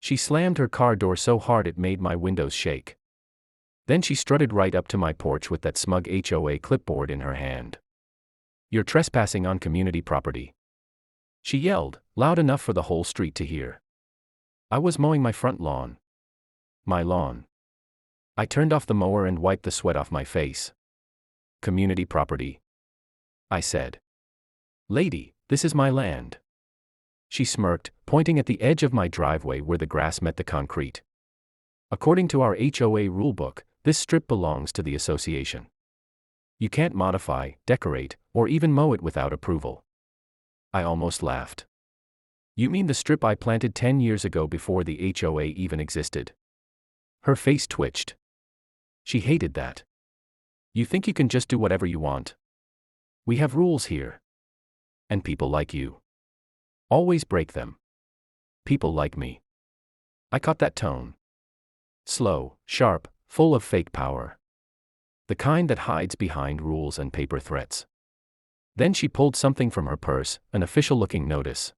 She slammed her car door so hard it made my windows shake. Then she strutted right up to my porch with that smug HOA clipboard in her hand. "You're trespassing on community property," she yelled, loud enough for the whole street to hear. I was mowing my front lawn. My lawn. I turned off the mower and wiped the sweat off my face. "Community property," I said. "Lady, this is my land." She smirked, pointing at the edge of my driveway where the grass met the concrete. "According to our HOA rulebook, this strip belongs to the association. You can't modify, decorate, or even mow it without approval." I almost laughed. "You mean the strip I planted 10 years ago before the HOA even existed?" Her face twitched. She hated that. "You think you can just do whatever you want? We have rules here. And people like you always break them. People like me." I caught that tone. Slow, sharp, full of fake power. The kind that hides behind rules and paper threats. Then she pulled something from her purse, an official-looking notice.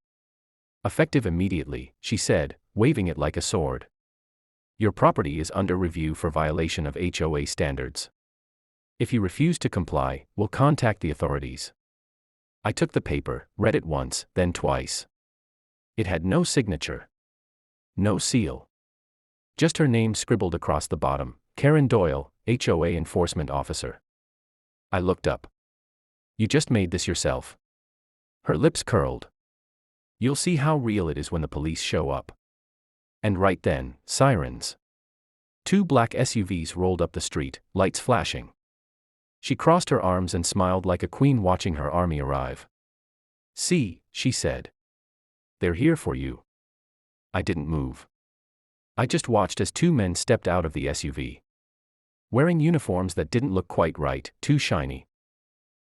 "Effective immediately," she said, waving it like a sword. "Your property is under review for violation of HOA standards. If you refuse to comply, we'll contact the authorities." I took the paper, read it once, then twice. It had no signature. No seal. Just her name scribbled across the bottom, Karen Doyle, HOA Enforcement Officer. I looked up. "You just made this yourself?" Her lips curled. "You'll see how real it is when the police show up." And right then, sirens. 2 black SUVs rolled up the street, lights flashing. She crossed her arms and smiled like a queen watching her army arrive. "See," she said. "They're here for you." I didn't move. I just watched as 2 men stepped out of the SUV. Wearing uniforms that didn't look quite right, too shiny.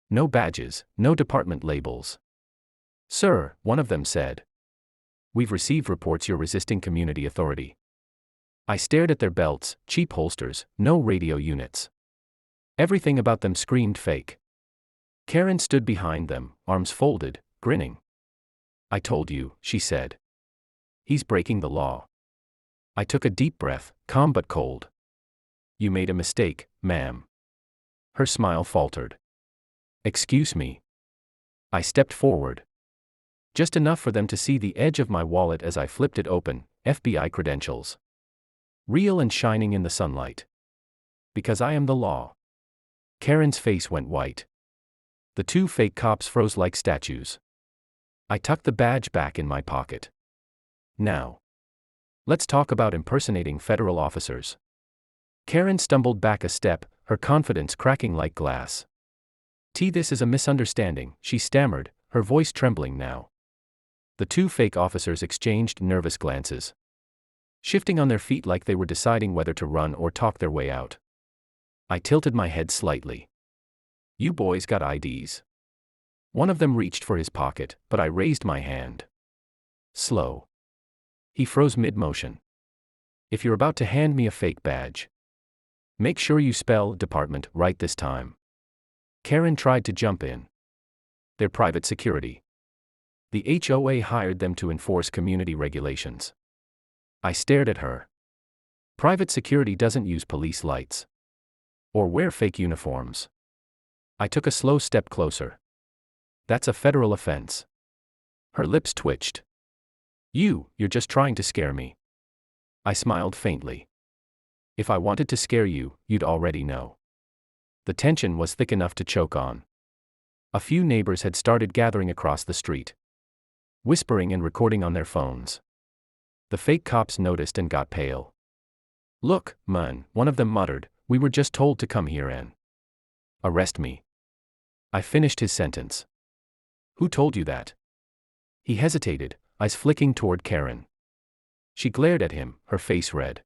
No badges, no department labels. "Sir," one of them said. "We've received reports you're resisting community authority." I stared at their belts, cheap holsters, no radio units. Everything about them screamed fake. Karen stood behind them, arms folded, grinning. "I told you," she said. "He's breaking the law." I took a deep breath, calm but cold. "You made a mistake, ma'am." Her smile faltered. "Excuse me." I stepped forward. Just enough for them to see the edge of my wallet as I flipped it open, FBI credentials. Real and shining in the sunlight. "Because I am the law." Karen's face went white. The 2 fake cops froze like statues. I tucked the badge back in my pocket. "Now, let's talk about impersonating federal officers." Karen stumbled back a step, her confidence cracking like glass. "This is a misunderstanding," she stammered, her voice trembling now. The 2 fake officers exchanged nervous glances. Shifting on their feet like they were deciding whether to run or talk their way out. I tilted my head slightly. "You boys got IDs?" One of them reached for his pocket, but I raised my hand. Slow. He froze mid-motion. "If you're about to hand me a fake badge, make sure you spell department right this time." Karen tried to jump in. "They're private security. The HOA hired them to enforce community regulations." I stared at her. Private security doesn't use police lights. Or wear fake uniforms. I took a slow step closer. "That's a federal offense." Her lips twitched. You're just trying to scare me." I smiled faintly. "If I wanted to scare you, you'd already know." The tension was thick enough to choke on. A few neighbors had started gathering across the street, whispering and recording on their phones. The fake cops noticed and got pale. "Look, man," one of them muttered, "we were just told to come here and arrest me." I finished his sentence. "Who told you that?" He hesitated, eyes flicking toward Karen. She glared at him, her face red.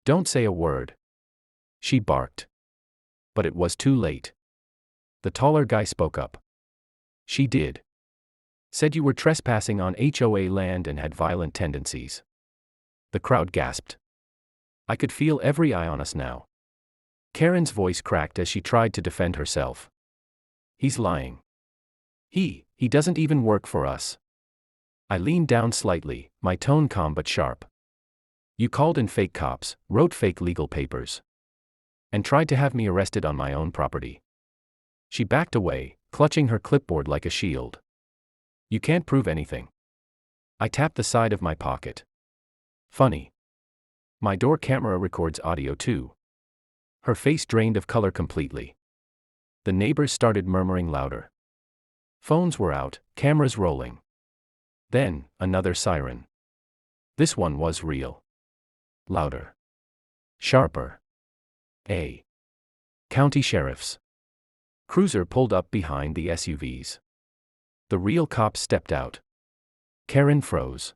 "Don't say a word," she barked. But it was too late. The taller guy spoke up. "She did. Said you were trespassing on HOA land and had violent tendencies." The crowd gasped. I could feel every eye on us now. Karen's voice cracked as she tried to defend herself. "He's lying. He doesn't even work for us." I leaned down slightly, my tone calm but sharp. You called in fake cops, wrote fake legal papers, and tried to have me arrested on my own property. She backed away, clutching her clipboard like a shield. You can't prove anything. I tapped the side of my pocket. Funny. My door camera records audio too. Her face drained of color completely. The neighbors started murmuring louder. Phones were out, cameras rolling. Then, another siren. This one was real. Louder. Sharper. A county sheriff's cruiser pulled up behind the SUVs. The real cops stepped out. Karen froze.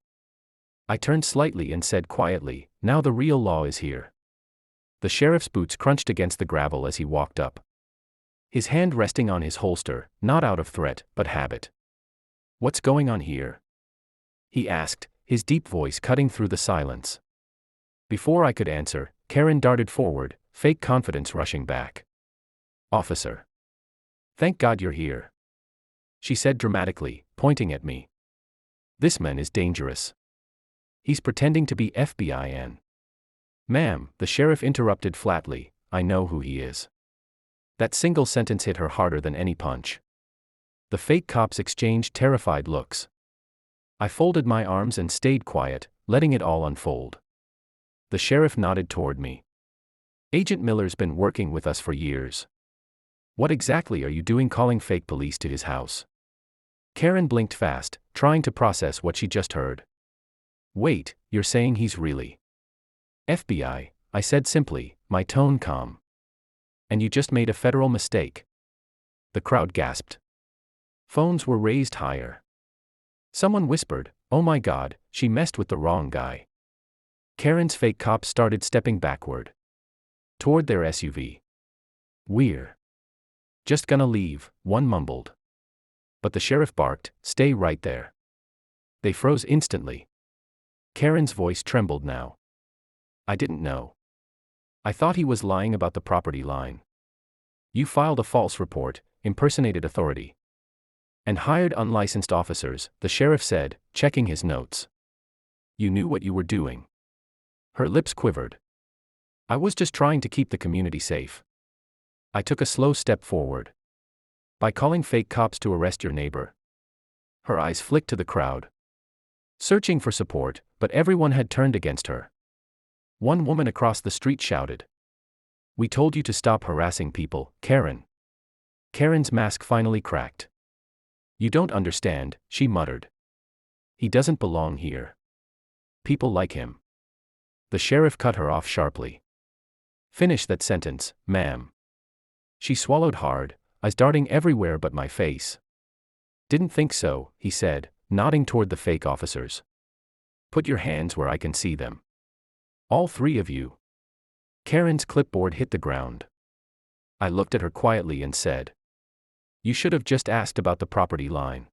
I turned slightly and said quietly, "Now the real law is here." The sheriff's boots crunched against the gravel as he walked up. His hand resting on his holster, not out of threat, but habit. "What's going on here?" he asked, his deep voice cutting through the silence. Before I could answer, Karen darted forward, fake confidence rushing back. "Officer. Thank God you're here," she said dramatically, pointing at me. "This man is dangerous. He's pretending to be FBI. Ma'am," the sheriff interrupted flatly, "I know who he is." That single sentence hit her harder than any punch. The fake cops exchanged terrified looks. I folded my arms and stayed quiet, letting it all unfold. The sheriff nodded toward me. "Agent Miller's been working with us for years. What exactly are you doing calling fake police to his house?" Karen blinked fast, trying to process what she just heard. "Wait, you're saying he's really FBI?" I said simply, my tone calm. "And you just made a federal mistake?" The crowd gasped. Phones were raised higher. Someone whispered, "Oh my God, she messed with the wrong guy." Karen's fake cops started stepping backward. Toward their SUV. "We're just gonna leave," one mumbled. But the sheriff barked, "Stay right there." They froze instantly. Karen's voice trembled now. "I didn't know. I thought he was lying about the property line. You filed a false report, impersonated authority, and hired unlicensed officers," the sheriff said, checking his notes. "You knew what you were doing." Her lips quivered. "I was just trying to keep the community safe." I took a slow step forward. "By calling fake cops to arrest your neighbor?" Her eyes flicked to the crowd, searching for support, but everyone had turned against her. One woman across the street shouted, "We told you to stop harassing people, Karen." Karen's mask finally cracked. "You don't understand," she muttered. "He doesn't belong here. People like him." The sheriff cut her off sharply. "Finish that sentence, ma'am." She swallowed hard, eyes darting everywhere but my face. "Didn't think so," he said, nodding toward the fake officers. "Put your hands where I can see them. All three of you." Karen's clipboard hit the ground. I looked at her quietly and said, "You should have just asked about the property line."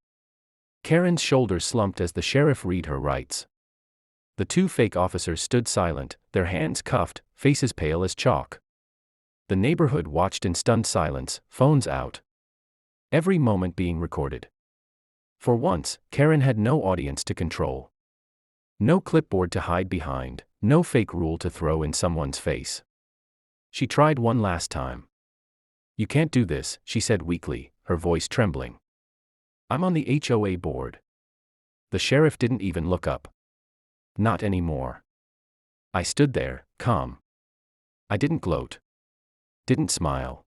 Karen's shoulders slumped as the sheriff read her rights. The two fake officers stood silent, their hands cuffed, faces pale as chalk. The neighborhood watched in stunned silence, phones out. Every moment being recorded. For once, Karen had no audience to control. No clipboard to hide behind, no fake rule to throw in someone's face. She tried one last time. "You can't do this," she said weakly, her voice trembling. "I'm on the HOA board." The sheriff didn't even look up. Not anymore. I stood there, calm. I didn't gloat. Didn't smile.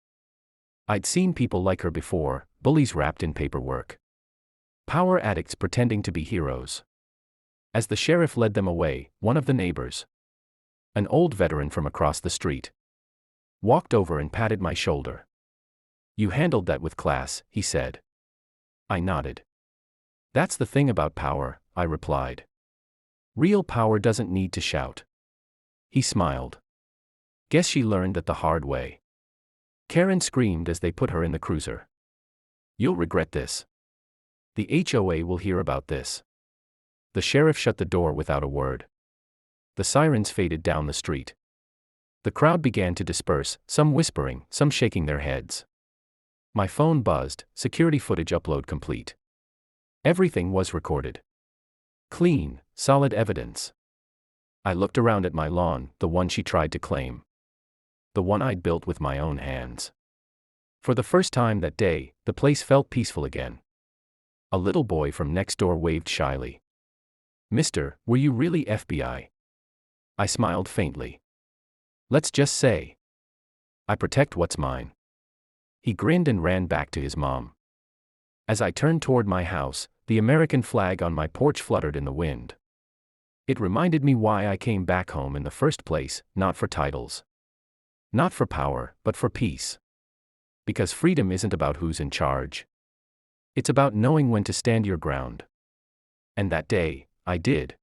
I'd seen people like her before, bullies wrapped in paperwork. Power addicts pretending to be heroes. As the sheriff led them away, one of the neighbors, an old veteran from across the street, walked over and patted my shoulder. "You handled that with class," he said. I nodded. "That's the thing about power," I replied. "Real power doesn't need to shout." He smiled. "Guess she learned that the hard way." Karen screamed as they put her in the cruiser. "You'll regret this. The HOA will hear about this." The sheriff shut the door without a word. The sirens faded down the street. The crowd began to disperse, some whispering, some shaking their heads. My phone buzzed, security footage upload complete. Everything was recorded. Clean, solid evidence. I looked around at my lawn, the one she tried to claim. The one I'd built with my own hands. For the first time that day, the place felt peaceful again. A little boy from next door waved shyly. "Mister, were you really FBI?" I smiled faintly. "Let's just say I protect what's mine." He grinned and ran back to his mom. As I turned toward my house, the American flag on my porch fluttered in the wind. It reminded me why I came back home in the first place, not for titles. Not for power, but for peace. Because freedom isn't about who's in charge. It's about knowing when to stand your ground. And that day, I did.